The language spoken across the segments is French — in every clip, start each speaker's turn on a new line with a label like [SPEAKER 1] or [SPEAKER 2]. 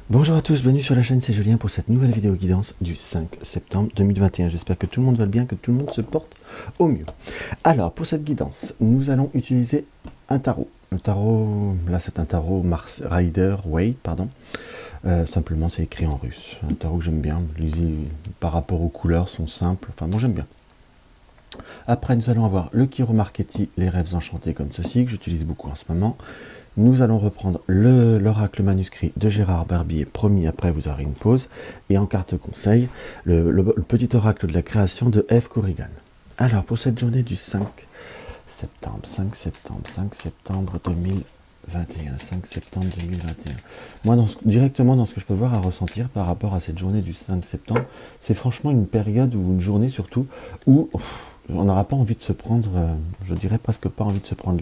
[SPEAKER 1] Bonjour à tous, bienvenue sur la chaîne, c'est Julien pour cette nouvelle vidéo guidance du 5 septembre 2021. J'espère que tout le monde va bien, que tout le monde se porte au mieux. Alors, pour cette guidance, nous allons utiliser un tarot. Le tarot, là c'est un tarot Mars Rider Waite, pardon. Simplement c'est écrit en russe. Un tarot que j'aime bien, par rapport aux couleurs sont simples, enfin bon j'aime bien. Après nous allons avoir le Kiro Marchetti, les rêves enchantés comme ceci, que j'utilise beaucoup en ce moment. Nous allons reprendre l'oracle manuscrit de Gérard Barbier, promis, après vous aurez une pause, et en carte conseil, le petit oracle de la création de Eve Corrigan. Alors, pour cette journée du 5 septembre 2021, 5 septembre 2021. Moi, directement dans ce que je peux voir à ressentir par rapport à cette journée du 5 septembre, c'est franchement une période ou une journée surtout où on n'aura pas envie de se prendre, je dirais presque pas envie de se prendre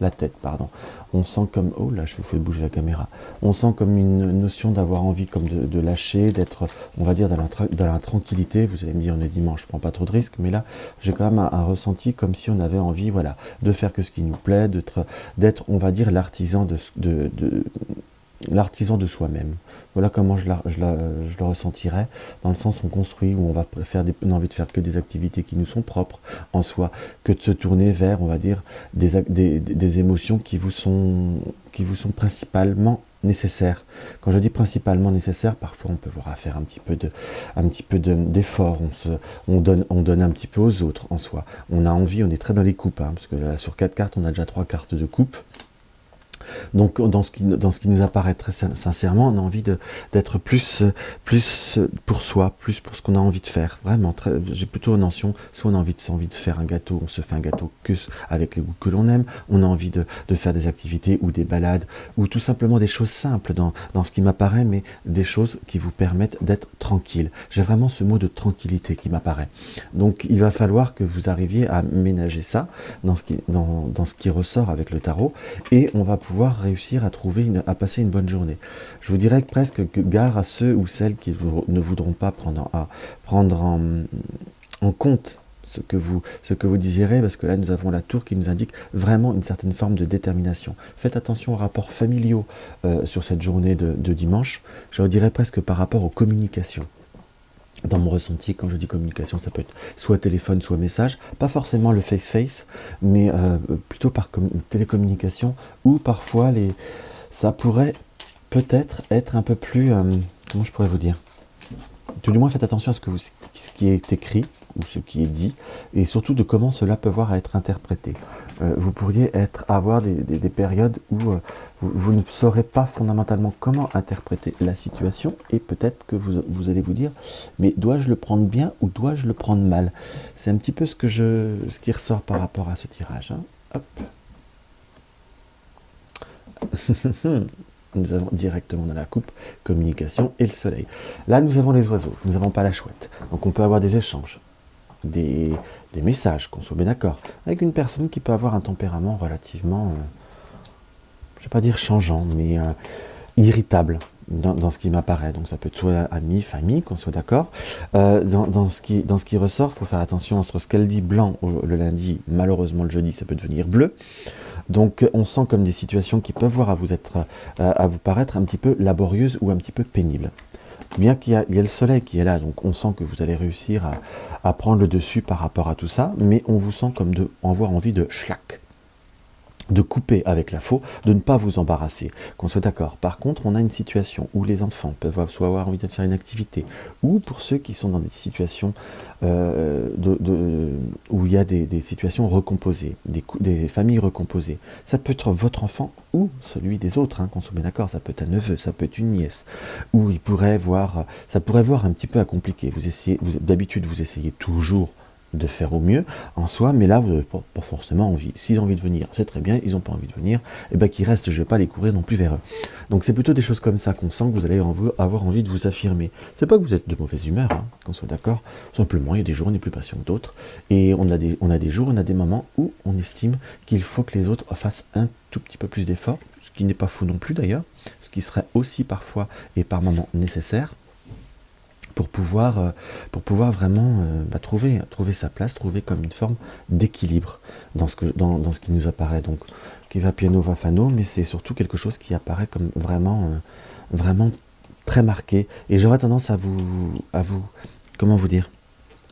[SPEAKER 1] la tête, pardon. On sent comme, oh là, je vais faire bouger la caméra. On sent comme une notion d'avoir envie comme de lâcher, d'être, on va dire, dans la tranquillité. Vous allez me dire, on est dimanche, je prends pas trop de risques, mais là, j'ai quand même un ressenti comme si on avait envie, voilà, de faire que ce qui nous plaît, d'être, on va dire, l'artisan l'artisan de soi-même. Voilà comment je le ressentirais, dans le sens où on construit, où on va on a envie de faire que des activités qui nous sont propres en soi, que de se tourner vers, on va dire, des émotions qui vous sont principalement nécessaires. Quand je dis principalement nécessaires, parfois on peut voir à faire un petit peu d'effort, on donne un petit peu aux autres en soi. On a envie, on est très dans les coupes, hein, parce que là, sur 4 cartes, on a déjà 3 cartes de coupe. Donc dans ce qui nous apparaît très sincèrement, on a envie d'être plus pour soi, plus pour ce qu'on a envie de faire. Vraiment, j'ai plutôt une notion, soit on a envie de faire un gâteau, on se fait un gâteau avec les goûts que l'on aime, on a envie de faire des activités ou des balades, ou tout simplement des choses simples dans ce qui m'apparaît, mais des choses qui vous permettent d'être tranquille. J'ai vraiment ce mot de tranquillité qui m'apparaît. Donc il va falloir que vous arriviez à ménager ça dans ce qui ressort avec le tarot, et on va pouvoir réussir à passer une bonne journée. Je vous dirais presque que gare à ceux ou celles qui ne voudront pas prendre en compte ce que vous désirez, parce que là nous avons la tour qui nous indique vraiment une certaine forme de détermination. Faites attention aux rapports familiaux sur cette journée de dimanche. Je dirais presque par rapport aux communications. Dans mon ressenti, quand je dis communication, ça peut être soit téléphone, soit message, pas forcément le face-face, mais plutôt par télécommunication, ou parfois ça pourrait peut-être être un peu plus, comment je pourrais vous dire, tout du moins faites attention à ce qui est écrit, ou ce qui est dit, et surtout de comment cela peut voir à être interprété. Vous pourriez avoir des périodes où vous ne saurez pas fondamentalement comment interpréter la situation, et peut-être que vous allez vous dire, mais dois-je le prendre bien ou dois-je le prendre mal? C'est un petit peu ce qui ressort par rapport à ce tirage. Hein. Hop. Nous avons directement dans la coupe communication et le soleil. Là, nous avons les oiseaux, nous n'avons pas la chouette. Donc on peut avoir des échanges, des messages, qu'on soit bien d'accord, avec une personne qui peut avoir un tempérament relativement, je ne vais pas dire changeant, mais irritable dans ce qui m'apparaît. Donc ça peut être soit ami, famille, qu'on soit d'accord. Dans ce qui ressort, il faut faire attention entre ce qu'elle dit blanc le lundi, malheureusement le jeudi, ça peut devenir bleu. Donc on sent comme des situations qui peuvent voir à vous paraître un petit peu laborieuses ou un petit peu pénibles. Bien qu'il y a le soleil qui est là, donc on sent que vous allez réussir à prendre le dessus par rapport à tout ça, mais on vous sent comme avoir envie de schlack, de couper avec la faux, de ne pas vous embarrasser, qu'on soit d'accord. Par contre, on a une situation où les enfants peuvent soit avoir envie de faire une activité, ou pour ceux qui sont dans des situations où il y a des situations recomposées, des familles recomposées. Ça peut être votre enfant ou celui des autres, hein, qu'on soit bien d'accord. Ça peut être un neveu, ça peut être une nièce, où ça pourrait voir un petit peu à compliquer. D'habitude, vous essayez toujours de faire au mieux en soi, mais là vous n'avez pas forcément envie. S'ils ont envie de venir, c'est très bien. Ils n'ont pas envie de venir, et bien qu'ils restent, je ne vais pas les courir non plus vers eux. Donc c'est plutôt des choses comme ça qu'on sent que vous allez avoir envie de vous affirmer. C'est pas que vous êtes de mauvaise humeur, hein, qu'on soit d'accord. Simplement, il y a des jours où on est plus patient que d'autres, et on a des jours, on a des moments où on estime qu'il faut que les autres fassent un tout petit peu plus d'efforts, ce qui n'est pas faux non plus d'ailleurs, ce qui serait aussi parfois et par moments nécessaire, pour pouvoir vraiment trouver sa place, trouver comme une forme d'équilibre dans ce qui nous apparaît. Donc, qui va piano va fano, mais c'est surtout quelque chose qui apparaît comme vraiment très marqué, et j'aurais tendance comment vous dire,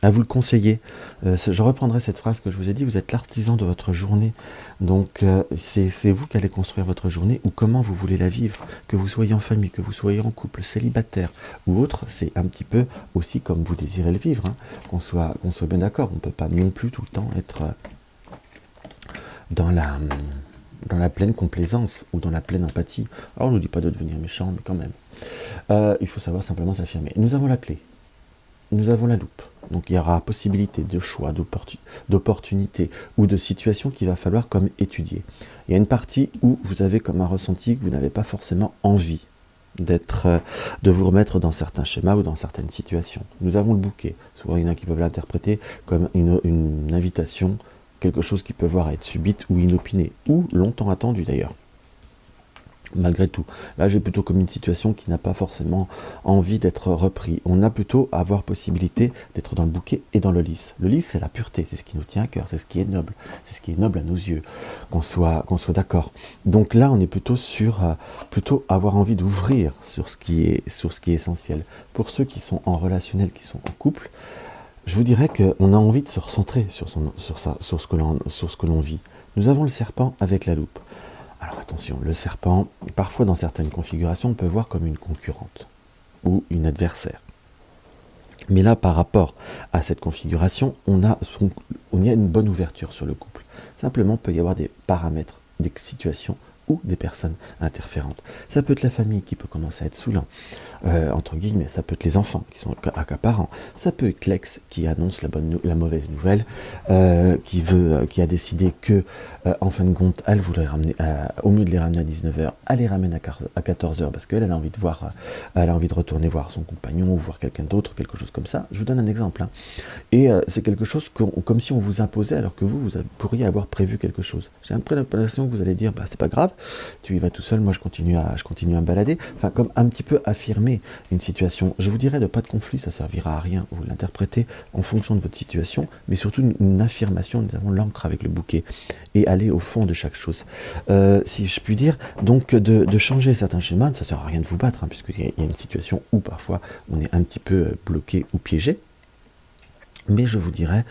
[SPEAKER 1] à vous le conseiller. Je reprendrai cette phrase que je vous ai dit, vous êtes l'artisan de votre journée, donc c'est vous qui allez construire votre journée, ou comment vous voulez la vivre, que vous soyez en famille, que vous soyez en couple, célibataire ou autre, c'est un petit peu aussi comme vous désirez le vivre, hein, qu'on soit bien d'accord, on ne peut pas non plus tout le temps être dans la pleine complaisance ou dans la pleine empathie. Alors je ne vous dis pas de devenir méchant, mais quand même. Il faut savoir simplement s'affirmer. Nous avons la clé, nous avons la loupe. Donc il y aura possibilité de choix, d'opportunités ou de situations qu'il va falloir comme étudier. Il y a une partie où vous avez comme un ressenti que vous n'avez pas forcément envie de vous remettre dans certains schémas ou dans certaines situations. Nous avons le bouquet. Souvent il y en a qui peuvent l'interpréter comme une invitation, quelque chose qui peut voir être subite ou inopinée, ou longtemps attendu d'ailleurs. Malgré tout, là j'ai plutôt comme une situation qui n'a pas forcément envie d'être repris. On a plutôt à avoir possibilité d'être dans le bouquet et dans le lys. Le lys, c'est la pureté, c'est ce qui nous tient à cœur, c'est ce qui est noble, c'est ce qui est noble à nos yeux, qu'on soit d'accord. Donc là, on est plutôt plutôt avoir envie d'ouvrir sur ce qui est essentiel. Pour ceux qui sont en relationnel, qui sont en couple, je vous dirais qu'on a envie de se recentrer sur ce que l'on vit. Nous avons le serpent avec la loupe. Alors attention, le serpent, parfois dans certaines configurations, on peut voir comme une concurrente ou une adversaire. Mais là, par rapport à cette configuration, il y a une bonne ouverture sur le couple. Simplement, il peut y avoir des paramètres, des situations ou des personnes interférentes. Ça peut être la famille qui peut commencer à être saoulant, entre guillemets, ça peut être les enfants qui sont accaparants, ça peut être l'ex qui annonce la mauvaise nouvelle, qui a décidé que, en fin de compte, elle voudrait ramener, au mieux de les ramener à 19h, elle les ramène à 14h parce qu'elle a envie de retourner voir son compagnon ou voir quelqu'un d'autre, quelque chose comme ça. Je vous donne un exemple, hein. Et c'est quelque chose comme si on vous imposait alors que vous pourriez avoir prévu quelque chose. J'ai un peu l'impression que vous allez dire, bah c'est pas grave, tu y vas tout seul, moi je continue à me balader. Enfin, comme un petit peu affirmer une situation. Je vous dirais de pas de conflit, ça servira à rien. Vous l'interprétez en fonction de votre situation, mais surtout une affirmation, nous avons l'encre avec le bouquet, et aller au fond de chaque chose. Si je puis dire, donc de changer certains schémas, ça sert à rien de vous battre, hein, puisqu'il y a une situation où parfois on est un petit peu bloqué ou piégé. Mais je vous dirais,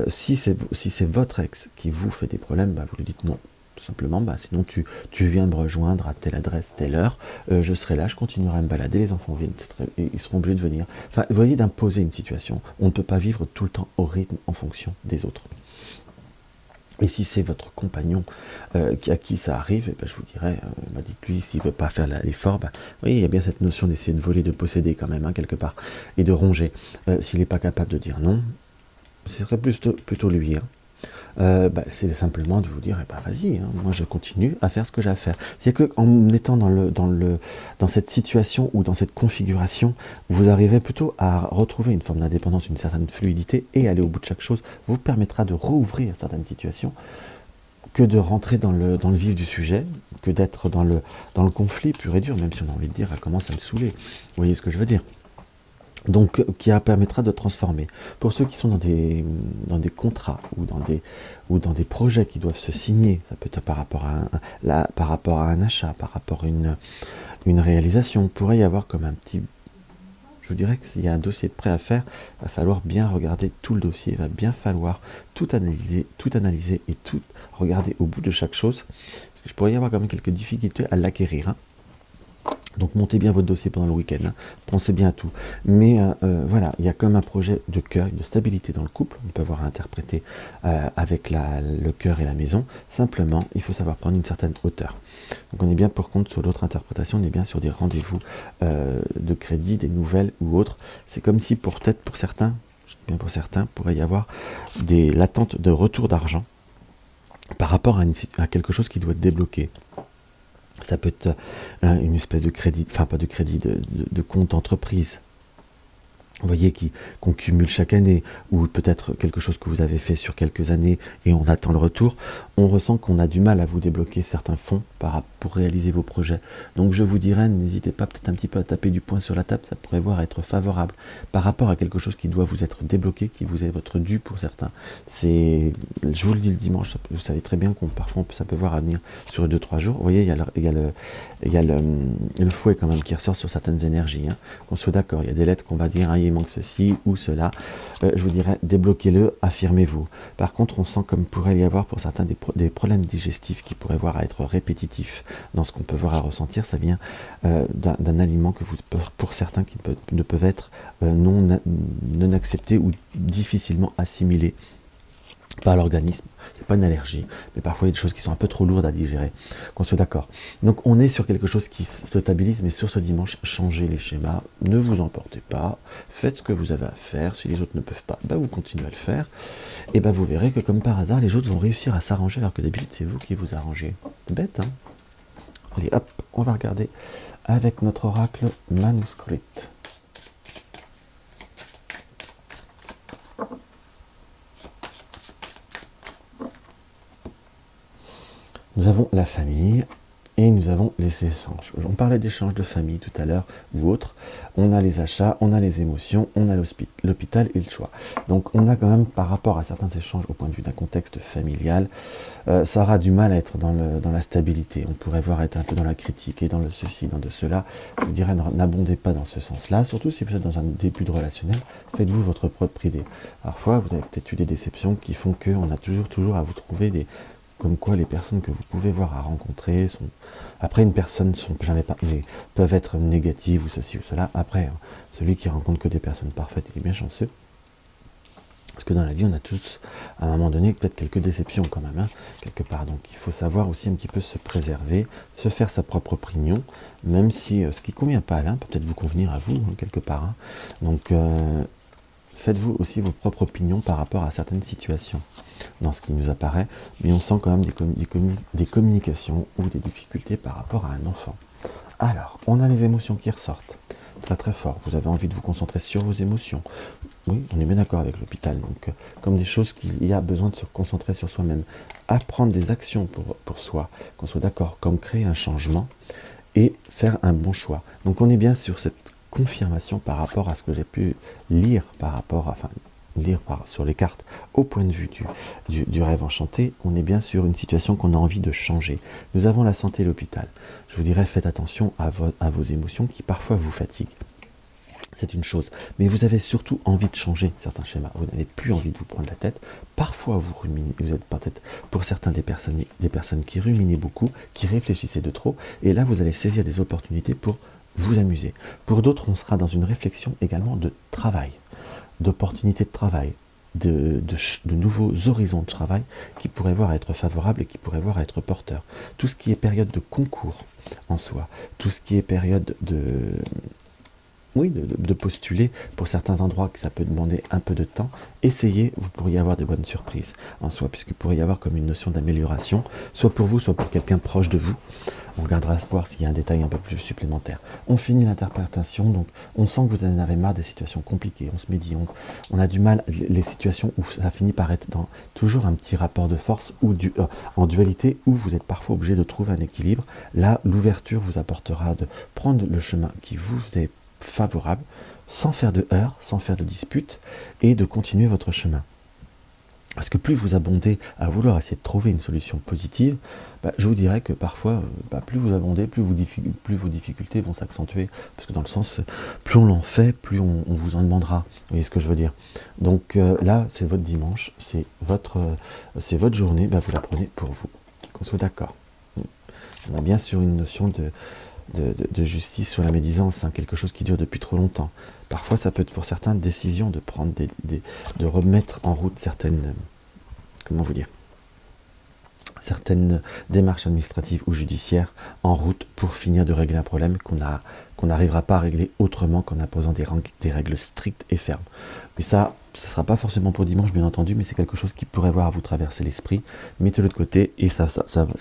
[SPEAKER 1] si c'est votre ex qui vous fait des problèmes, bah, vous lui dites non. Tout simplement, bah, sinon tu viens me rejoindre à telle adresse, telle heure, je serai là, je continuerai à me balader, les enfants viennent, ils seront obligés de venir. Enfin, vous voyez, d'imposer une situation. On ne peut pas vivre tout le temps au rythme en fonction des autres. Et si c'est votre compagnon à qui ça arrive, eh ben, je vous dirais, dites-lui, s'il ne veut pas faire l'effort, oui, il y a bien cette notion d'essayer de voler, de posséder quand même, hein, quelque part, et de ronger. S'il n'est pas capable de dire non, ce serait plutôt lui. Hein. C'est simplement de vous dire, vas-y, hein, moi je continue à faire ce que j'ai à faire. C'est-à-dire qu'en étant dans cette situation ou dans cette configuration, vous arriverez plutôt à retrouver une forme d'indépendance, une certaine fluidité, et aller au bout de chaque chose vous permettra de rouvrir certaines situations, que de rentrer dans le vif du sujet, que d'être dans le conflit pur et dur, même si on a envie de dire, elle commence à me saouler. Vous voyez ce que je veux dire ? Donc, qui permettra de transformer. Pour ceux qui sont dans des contrats ou dans des projets qui doivent se signer, ça peut être par rapport à un achat, par rapport à une réalisation, pourrait y avoir comme un petit... Je vous dirais que s'il y a un dossier de prêt à faire, il va falloir bien regarder tout le dossier, il va bien falloir tout analyser et tout regarder au bout de chaque chose. Je pourrais y avoir quand même quelques difficultés à l'acquérir, hein. Donc montez bien votre dossier pendant le week-end, hein. Pensez bien à tout. Mais voilà, il y a comme un projet de cœur, de stabilité dans le couple, on peut avoir à interpréter avec le cœur et la maison. Simplement, il faut savoir prendre une certaine hauteur. Donc on est bien pour contre sur l'autre interprétation, on est bien sur des rendez-vous de crédit, des nouvelles ou autres. C'est comme si pour certains, je dis bien pour certains, pourrait y avoir l'attente de retour d'argent par rapport à quelque chose qui doit être débloqué. Ça peut être une espèce de crédit, enfin pas de crédit, de compte entreprise, vous voyez, qu'on cumule chaque année, ou peut-être quelque chose que vous avez fait sur quelques années et on attend le retour, on ressent qu'on a du mal à vous débloquer certains fonds pour réaliser vos projets. Donc je vous dirais, n'hésitez pas peut-être un petit peu à taper du poing sur la table, ça pourrait voir être favorable par rapport à quelque chose qui doit vous être débloqué, qui vous est votre dû pour certains. Je vous le dis le dimanche, vous savez très bien qu'on parfois ça peut voir à venir sur 2-3 jours. Vous voyez, il y a le fouet quand même qui ressort sur certaines énergies. Hein. Qu'on soit d'accord, il y a des lettres qu'on va dire, hein, il manque ceci ou cela. Je vous dirais, débloquez-le, affirmez-vous. Par contre, on sent comme pourrait y avoir pour certains des problèmes digestifs qui pourraient voir à être répétitifs dans ce qu'on peut voir à ressentir. Ça vient d'un aliment que pour certains qui ne peuvent être non acceptés ou difficilement assimilés par l'organisme. C'est pas une allergie, mais parfois il y a des choses qui sont un peu trop lourdes à digérer, qu'on soit d'accord. Donc on est sur quelque chose qui se stabilise, mais sur ce dimanche, changez les schémas, ne vous emportez pas, faites ce que vous avez à faire. Si les autres ne peuvent pas, vous continuez à le faire, et vous verrez que comme par hasard, les autres vont réussir à s'arranger, alors que d'habitude c'est vous qui vous arrangez. Bête, hein? Allez hop, on va regarder avec notre oracle manuscrit. Nous avons la famille et nous avons les échanges. On parlait d'échanges de famille tout à l'heure ou autre. On a les achats, on a les émotions, on a l'hôpital et le choix. Donc on a quand même par rapport à certains échanges au point de vue d'un contexte familial, ça aura du mal à être dans la stabilité. On pourrait voir être un peu dans la critique et dans le ceci, dans de cela. Je vous dirais, n'abondez pas dans ce sens-là. Surtout si vous êtes dans un début de relationnel, faites-vous votre propre idée. Parfois, vous avez peut-être eu des déceptions qui font qu'on a toujours à vous trouver comme quoi les personnes que vous pouvez voir à rencontrer sont... Après, une personne peuvent être négatives ou ceci ou cela. Après, celui qui rencontre que des personnes parfaites, il est bien chanceux. Parce que dans la vie, on a tous, à un moment donné, peut-être quelques déceptions quand même, hein, quelque part. Donc il faut savoir aussi un petit peu se préserver, se faire sa propre opinion, même si ce qui ne convient pas à l'un peut peut-être vous convenir à vous, hein, quelque part. Hein. Donc faites-vous aussi vos propres opinions par rapport à certaines situations dans ce qui nous apparaît, mais on sent quand même des communications ou des difficultés par rapport à un enfant. Alors, on a les émotions qui ressortent très très fort. Vous avez envie de vous concentrer sur vos émotions. Oui, on est bien d'accord avec l'hôpital. Donc, comme des choses qu'il y a besoin de se concentrer sur soi-même. Apprendre des actions pour soi, qu'on soit d'accord, comme créer un changement et faire un bon choix. Donc, on est bien sur cette confirmation par rapport à ce que j'ai pu lire sur les cartes au point de vue du rêve enchanté. On est bien sur une situation qu'on a envie de changer. Nous avons la santé et l'hôpital. Je vous dirais, faites attention à vos émotions qui parfois vous fatiguent. C'est une chose, mais vous avez surtout envie de changer certains schémas. Vous n'avez plus envie de vous prendre la tête. Parfois, vous ruminez. Vous êtes peut-être, pour certains, des personnes qui ruminaient beaucoup, qui réfléchissaient de trop. Et là, vous allez saisir des opportunités pour vous amuser. Pour d'autres, on sera dans une réflexion également de travail, d'opportunités de travail, de nouveaux horizons de travail qui pourraient voir à être favorables et qui pourraient voir à être porteurs. Tout ce qui est période de concours en soi, tout ce qui est période de postuler pour certains endroits que ça peut demander un peu de temps, essayez, vous pourriez avoir de bonnes surprises en soi, puisqu'il pourrait y avoir comme une notion d'amélioration, soit pour vous, soit pour quelqu'un proche de vous. On regardera voir s'il y a un détail un peu plus supplémentaire. On finit l'interprétation, donc on sent que vous en avez marre des situations compliquées, on se médit, on a du mal, les situations où ça finit par être dans toujours un petit rapport de force ou en dualité, où vous êtes parfois obligé de trouver un équilibre. Là, l'ouverture vous apportera de prendre le chemin qui vous est favorable, sans faire de heurts, sans faire de disputes, et de continuer votre chemin. Parce que plus vous abondez à vouloir essayer de trouver une solution positive, je vous dirais que parfois, plus vous abondez, plus vos difficultés vont s'accentuer. Parce que dans le sens, plus on l'en fait, plus on vous en demandera. Vous voyez ce que je veux dire? Donc là, c'est votre dimanche, c'est votre journée, vous la prenez pour vous. Qu'on soit d'accord. On a bien sûr une notion de justice sur la médisance, hein, quelque chose qui dure depuis trop longtemps. Parfois, ça peut être pour certains décision de prendre de remettre en route certaines démarches administratives ou judiciaires en route pour finir de régler un problème qu'on n'arrivera pas à régler autrement qu'en imposant des règles strictes et fermes. Mais ça, ce ne sera pas forcément pour dimanche, bien entendu, mais c'est quelque chose qui pourrait voir à vous traverser l'esprit. Mettez-le de côté et ça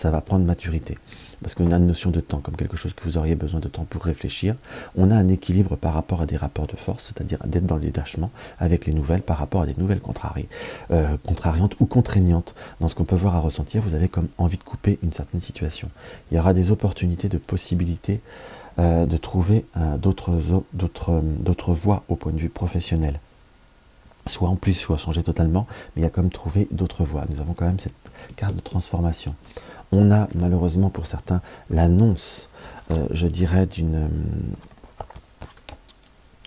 [SPEAKER 1] va prendre maturité. Parce qu'on a une notion de temps, comme quelque chose que vous auriez besoin de temps pour réfléchir. On a un équilibre par rapport à des rapports de force, c'est-à-dire d'être dans le détachement avec les nouvelles par rapport à des nouvelles contrariantes ou contraignantes. Dans ce qu'on peut voir à ressentir, vous avez comme envie de couper une certaine situation. Il y aura des opportunités, de possibilités de trouver d'autres voies au point de vue professionnel. Soit en plus, soit changer totalement, mais il y a comme trouver d'autres voies. Nous avons quand même cette carte de transformation. On a malheureusement pour certains l'annonce, je dirais,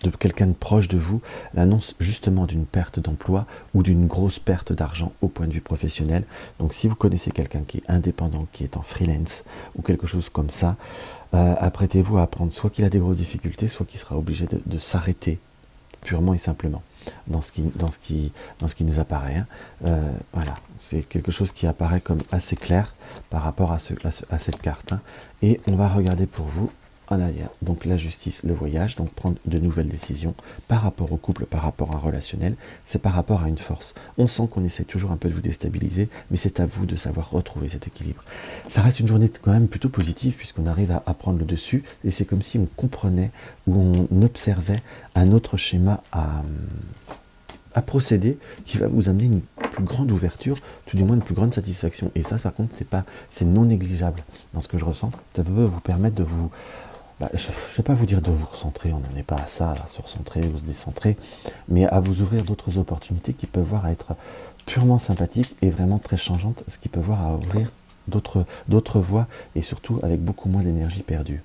[SPEAKER 1] de quelqu'un de proche de vous, l'annonce justement d'une perte d'emploi ou d'une grosse perte d'argent au point de vue professionnel. Donc si vous connaissez quelqu'un qui est indépendant, qui est en freelance ou quelque chose comme ça, apprêtez-vous à apprendre soit qu'il a des grosses difficultés, soit qu'il sera obligé de s'arrêter purement et simplement dans ce qui nous apparaît. Voilà, c'est quelque chose qui apparaît comme assez clair par rapport à cette carte. Et on va regarder pour vous en arrière, donc la justice, le voyage, donc prendre de nouvelles décisions par rapport au couple, par rapport à un relationnel, c'est par rapport à une force. On sent qu'on essaie toujours un peu de vous déstabiliser, mais c'est à vous de savoir retrouver cet équilibre. Ça reste une journée quand même plutôt positive, puisqu'on arrive à prendre le dessus, et c'est comme si on comprenait ou on observait un autre schéma à procéder qui va vous amener une plus grande ouverture, tout du moins une plus grande satisfaction. Et ça, par contre, c'est non négligeable dans ce que je ressens. Ça peut vous permettre de vous... je ne vais pas vous dire de vous recentrer, on n'en est pas à ça, à se recentrer ou se décentrer, mais à vous ouvrir d'autres opportunités qui peuvent voir à être purement sympathiques et vraiment très changeantes, ce qui peut voir à ouvrir d'autres voies et surtout avec beaucoup moins d'énergie perdue.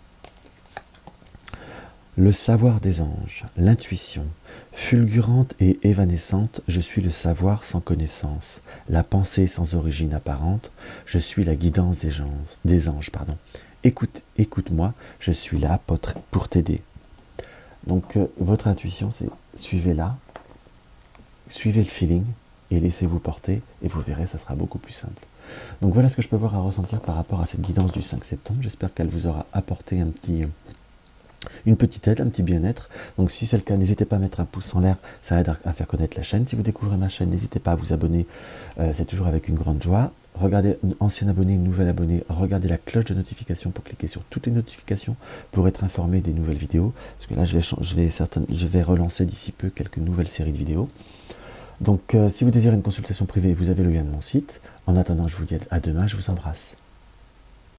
[SPEAKER 1] Le savoir des anges, l'intuition, fulgurante et évanescente, je suis le savoir sans connaissance, la pensée sans origine apparente, je suis la guidance des anges. Écoute-moi, je suis là pour t'aider. Donc votre intuition, c'est suivez-la, suivez le feeling et laissez-vous porter et vous verrez, ça sera beaucoup plus simple. Donc voilà ce que je peux voir à ressentir par rapport à cette guidance du 5 septembre. J'espère qu'elle vous aura apporté une petite aide, un petit bien-être. Donc si c'est le cas, n'hésitez pas à mettre un pouce en l'air, ça aide à faire connaître la chaîne. Si vous découvrez ma chaîne, n'hésitez pas à vous abonner, c'est toujours avec une grande joie. Regardez ancien abonné, nouvel abonné, regardez la cloche de notification pour cliquer sur toutes les notifications pour être informé des nouvelles vidéos. Parce que là, je vais relancer d'ici peu quelques nouvelles séries de vidéos. Donc si vous désirez une consultation privée, vous avez le lien de mon site. En attendant, je vous dis à demain, je vous embrasse.